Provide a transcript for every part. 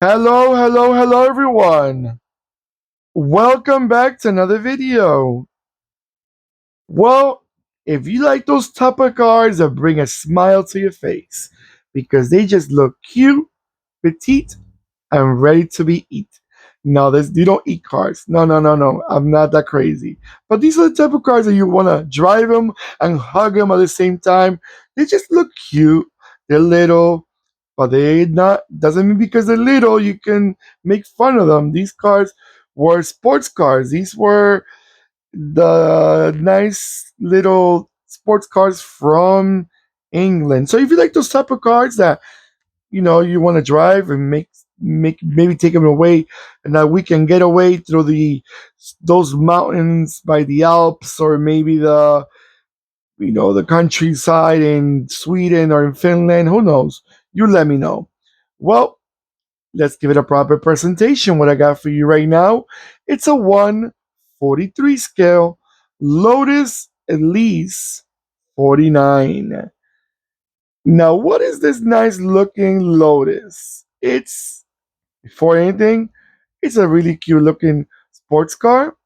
Hello, hello, hello, everyone. Welcome back to another video. Well, if you like those type of cars that bring a smile to your face because they just look cute, petite, and ready to be eaten. No, you don't eat cars. No, no, no, no. I'm not that crazy. But these are the type of cars that you want to drive them and hug them at the same time. They just look cute. They're little, but they not doesn't mean because they're little you can make fun of them. These cars were sports cars. These were the nice little sports cars from England. So if you like those type of cars that you want to drive and make maybe take them away and that we can get away through those mountains by the Alps, or maybe the countryside in Sweden or in Finland, who knows? You let me know. Well, let's give it a proper presentation. What I got for you right now, it's a 143 scale Lotus Elise 49. Now, what is this nice looking Lotus? Before anything, it's a really cute looking sports car,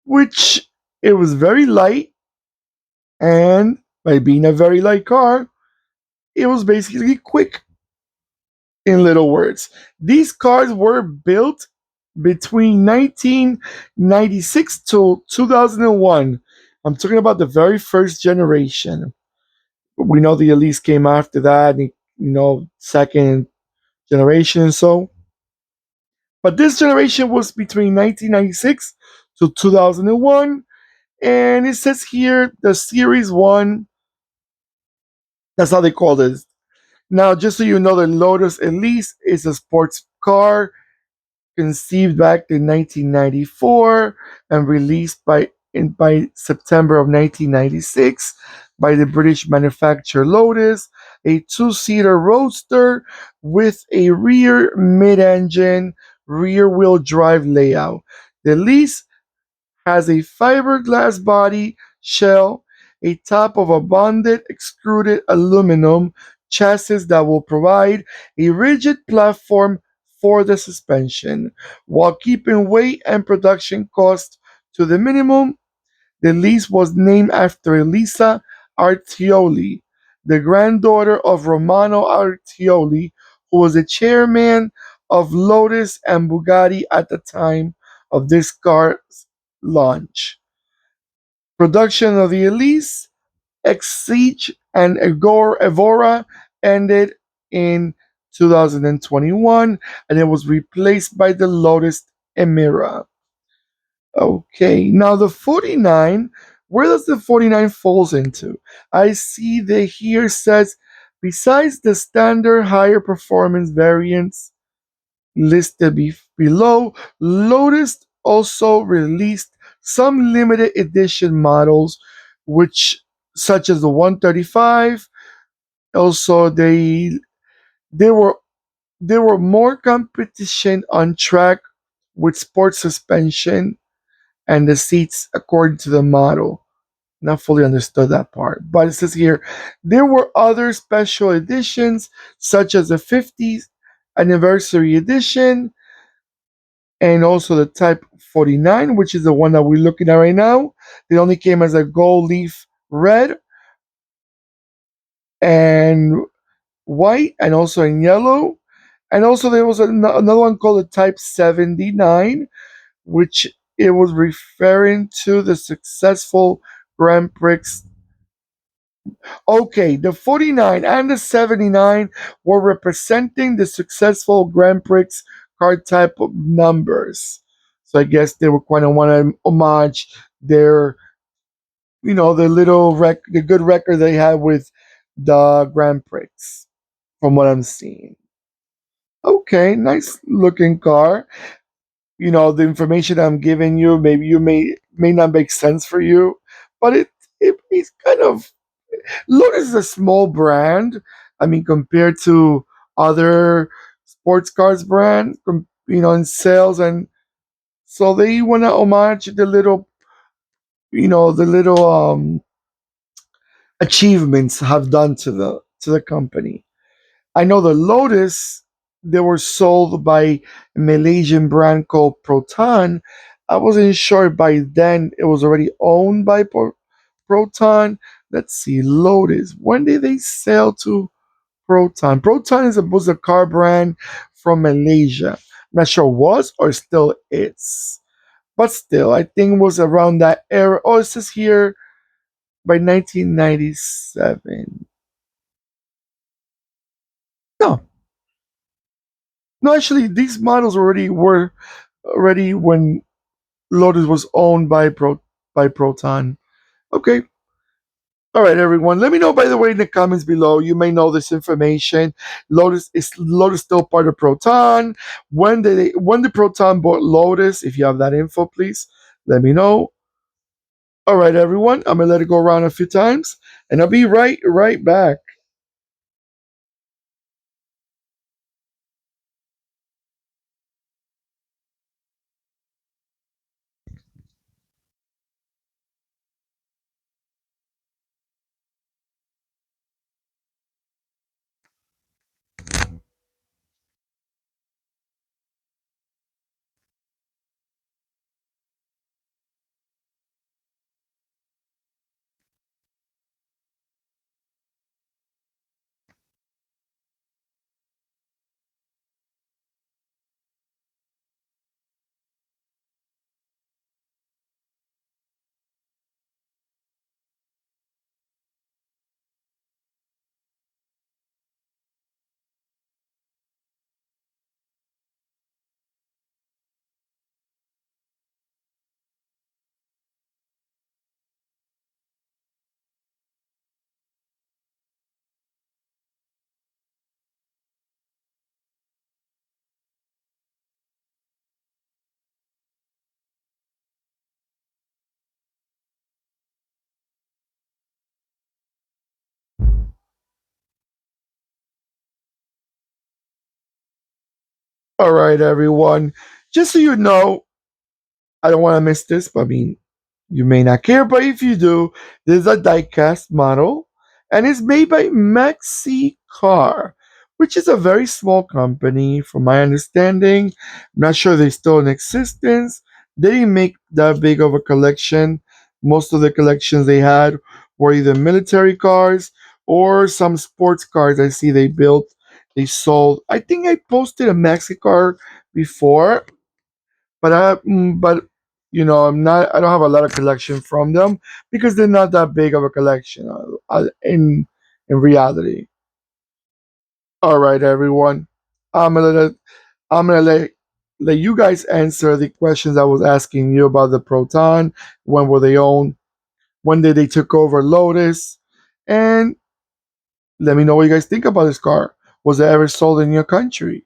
which it was very light, and by being a very light car, it was basically quick. In little words, these cars were built between 1996 to 2001. I'm talking about the very first generation. We know the Elise came after that, second generation and so. But this generation was between 1996 to 2001. And it says here the Series 1, that's how they call it. Now, just so you know, the Lotus Elise is a sports car conceived back in 1994 and released by September of 1996 by the British manufacturer Lotus, a two-seater roadster with a rear mid-engine rear-wheel drive layout. The Elise has a fiberglass body shell, a top of a bonded extruded aluminum chassis that will provide a rigid platform for the suspension. While keeping weight and production costs to the minimum, the lease was named after Elisa Artioli, the granddaughter of Romano Artioli, who was the chairman of Lotus and Bugatti at the time of this car's launch. Production of the Elise, Exige, and Evora ended in 2021, and it was replaced by the Lotus Emira. Okay, now the 49, where does the 49 falls into? I see that here says, besides the standard higher performance variants listed below, Lotus also released some limited edition models, which such as the 135. Also, there were there were more competition on track with sports suspension and the seats according to the model. Not fully understood that part, but it says here there were other special editions such as the 50th anniversary edition and also the Type 49, which is the one that we're looking at right now. It only came as a gold leaf red and white, and also in yellow. And also there was another one called the Type 79, which it was referring to the successful Grand Prix. Okay, the 49 and the 79 were representing the successful Grand Prix car type of numbers. So I guess they were kind of want to homage their, the good record they had with the Grand Prix, from what I'm seeing. Okay, nice looking car. The information I'm giving you, maybe you may not make sense for you, but it's kind of. Lotus is a small brand. I mean, compared to other sports cars brand, in sales, and so they want to homage the little achievements have done to the company. I know the Lotus. they were sold by a Malaysian brand called Proton. I wasn't sure by then it was already owned by Proton. Let's see, Lotus. When did they sell to Proton? Proton was a car brand from Malaysia. I'm not sure was or still is. But still, I think it was around that era. Oh, it says here by 1997. No, no, actually, these models already were already when Lotus was owned by Proton. Okay. All right, everyone. Let me know, by the way, in the comments below. You may know this information. Lotus still part of Proton? When did Proton bought Lotus? If you have that info, please let me know. All right, everyone. I'm gonna let it go around a few times, and I'll be right back. All right, everyone. Just so you know, I don't want to miss this, but I mean, you may not care, but if you do, this is a diecast model, and it's made by Maxi Car, which is a very small company, from my understanding. I'm not sure they're still in existence. They didn't make that big of a collection. Most of the collections they had were either military cars or some sports cars I see they built, they sold. I think I posted a Maxi Car before, but I'm not. I don't have a lot of collection from them because they're not that big of a collection in reality. All right, everyone. I'm gonna let I'm gonna let you guys answer the questions I was asking you about the Proton. When were they owned? When did they took over Lotus? And let me know what you guys think about this car. Was it ever sold in your country?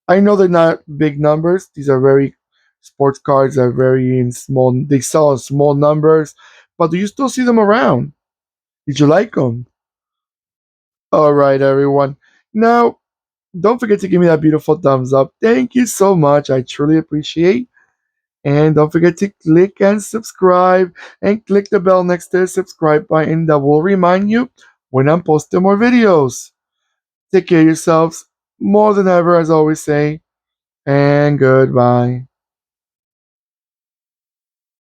I know they're not big numbers. These are very sports cars are very in small. They sell in small numbers, but do you still see them around? Did you like them? All right, everyone. Now, don't forget to give me that beautiful thumbs up. Thank you so much. I truly appreciate. And don't forget to click and subscribe and click the bell next to the subscribe button that will remind you when I'm posting more videos. Take care of yourselves more than ever, as I always say, and goodbye.